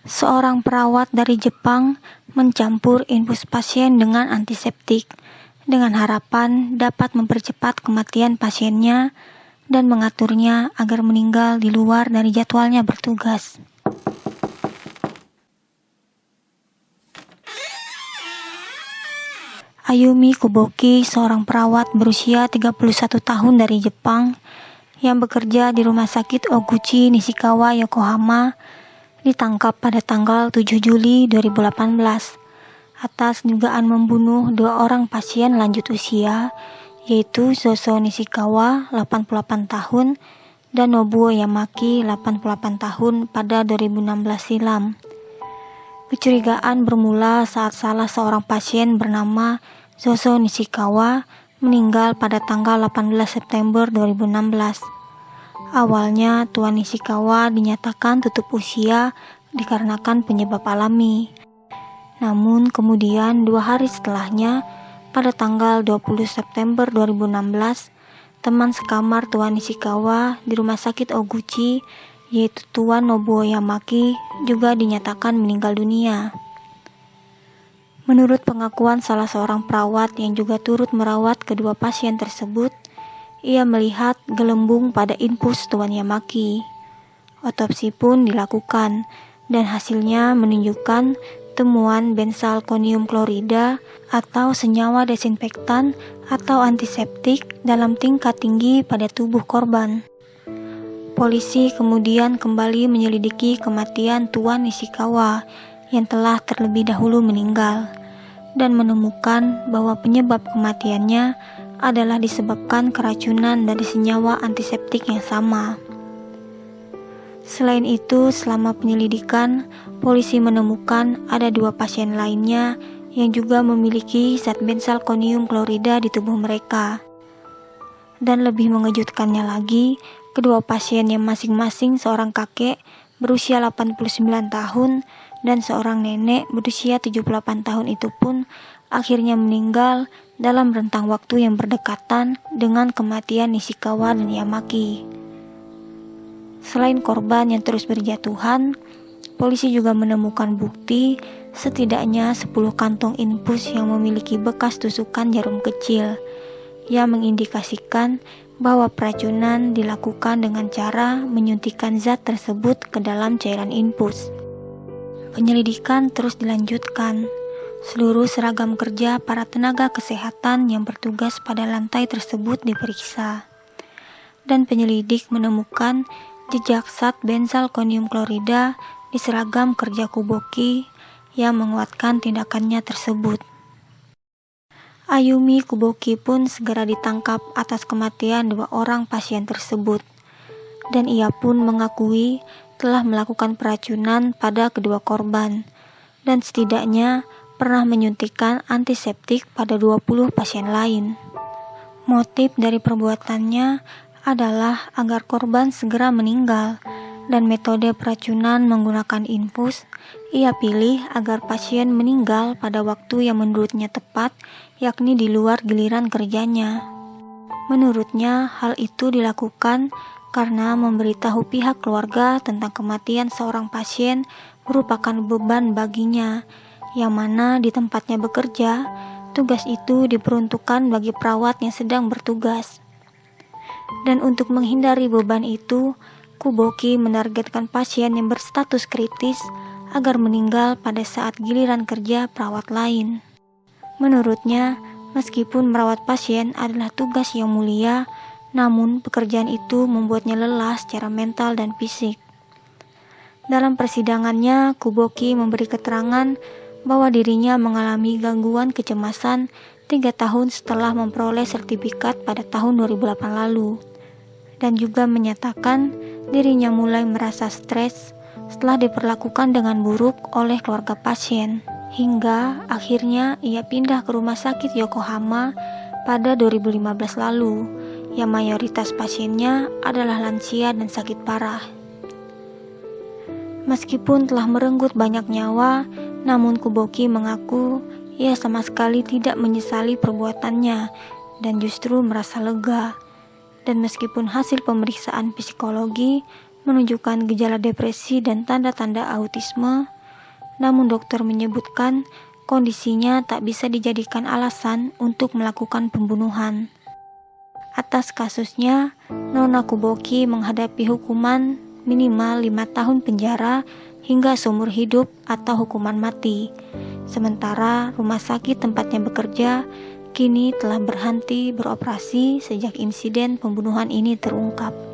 Seorang perawat dari Jepang mencampur infus pasien dengan antiseptik dengan harapan dapat mempercepat kematian pasiennya dan mengaturnya agar meninggal di luar dari jadwalnya bertugas. Ayumi Kuboki, seorang perawat berusia 31 tahun dari Jepang yang bekerja di Rumah Sakit Oguchi Nishikawa, Yokohama, ditangkap pada tanggal 7 Juli 2018 atas dugaan membunuh dua orang pasien lanjut usia, yaitu Soso Nishikawa 88 tahun dan Nobuo Yamaki 88 tahun pada 2016 silam. Kecurigaan bermula saat salah seorang pasien bernama Soso Nishikawa meninggal pada tanggal 18 September 2016. Awalnya, Tuan Nishikawa dinyatakan tutup usia dikarenakan penyebab alami. Namun kemudian 2 hari setelahnya, pada tanggal 20 September 2016, teman sekamar Tuan Nishikawa di Rumah Sakit Oguchi, yaitu Tuan Nobuo Yamaki, juga dinyatakan meninggal dunia. Menurut pengakuan salah seorang perawat yang juga turut merawat kedua pasien tersebut, ia melihat gelembung pada infus Tuan Yamaki. Otopsi pun dilakukan dan hasilnya menunjukkan temuan benzalkonium klorida atau senyawa desinfektan atau antiseptik dalam tingkat tinggi pada tubuh korban. Polisi kemudian kembali menyelidiki kematian Tuan Nishikawa yang telah terlebih dahulu meninggal dan menemukan bahwa penyebab kematiannya adalah disebabkan keracunan dari senyawa antiseptik yang sama. Selain itu, selama penyelidikan, polisi menemukan ada 2 pasien lainnya yang juga memiliki zat benzalkonium klorida di tubuh mereka. Dan lebih mengejutkannya lagi, kedua pasien yang masing-masing seorang kakek berusia 89 tahun dan seorang nenek berusia 78 tahun itu pun akhirnya meninggal dalam rentang waktu yang berdekatan dengan kematian Nishikawa dan Yamaki. Selain korban yang terus berjatuhan, polisi juga menemukan bukti setidaknya 10 kantong infus yang memiliki bekas tusukan jarum kecil yang mengindikasikan bahwa peracunan dilakukan dengan cara menyuntikkan zat tersebut ke dalam cairan infus. Penyelidikan terus dilanjutkan. Seluruh seragam kerja para tenaga kesehatan yang bertugas pada lantai tersebut diperiksa. Dan penyelidik menemukan jejak zat benzalkonium klorida di seragam kerja Kuboki yang menguatkan tindakannya tersebut. Ayumi Kuboki pun segera ditangkap atas kematian 2 orang pasien tersebut. Dan ia pun mengakui telah melakukan peracunan pada kedua korban dan setidaknya pernah menyuntikkan antiseptik pada 20 pasien lain. Motif dari perbuatannya adalah agar korban segera meninggal dan metode peracunan menggunakan infus ia pilih agar pasien meninggal pada waktu yang menurutnya tepat, yakni di luar giliran kerjanya. Menurutnya hal itu dilakukan karena memberitahu pihak keluarga tentang kematian seorang pasien merupakan beban baginya, yang mana di tempatnya bekerja, tugas itu diperuntukkan bagi perawat yang sedang bertugas. Dan untuk menghindari beban itu, Kuboki menargetkan pasien yang berstatus kritis agar meninggal pada saat giliran kerja perawat lain. Menurutnya, meskipun merawat pasien adalah tugas yang mulia, namun pekerjaan itu membuatnya lelah secara mental dan fisik. Dalam persidangannya, Kuboki memberi keterangan bahwa dirinya mengalami gangguan kecemasan 3 tahun setelah memperoleh sertifikat pada tahun 2008 lalu, dan juga menyatakan dirinya mulai merasa stres setelah diperlakukan dengan buruk oleh keluarga pasien, hingga akhirnya ia pindah ke Rumah Sakit Yokohama pada 2015 lalu, yang mayoritas pasiennya adalah lansia dan sakit parah. Meskipun telah merenggut banyak nyawa, namun Kuboki mengaku ia sama sekali tidak menyesali perbuatannya dan justru merasa lega. Dan meskipun hasil pemeriksaan psikologi menunjukkan gejala depresi dan tanda-tanda autisme, Namun dokter menyebutkan kondisinya tak bisa dijadikan alasan untuk melakukan pembunuhan. Atas kasusnya, Nona Kuboki menghadapi hukuman minimal 5 tahun penjara hingga seumur hidup atau hukuman mati. Sementara rumah sakit tempatnya bekerja kini telah berhenti beroperasi sejak insiden pembunuhan ini terungkap.